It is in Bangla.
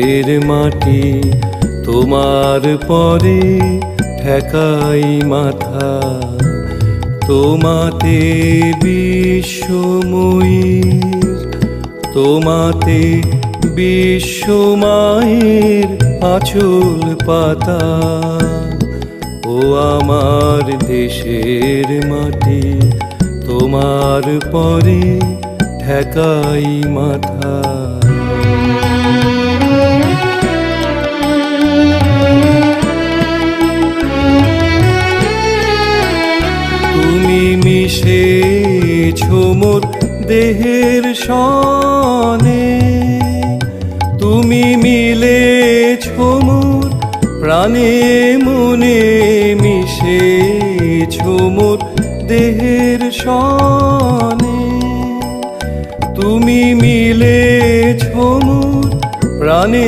এর মাটি তোমার পরে ঠেকাই মাথা, তোমাতে বিশ্বময়ীর, তোমাতে বিশ্বমায়ের আঁচল পাতা। ও আমার দেশের মাটি তোমার পরে ঠেকাই মাথা। তুমি মিশেছো মোর দেহের সনে, তুমি মিলেছো মোর প্রাণে মনে, মিশেছো মোর দেহের সনে, তুমি মিলেছো মোর প্রাণে।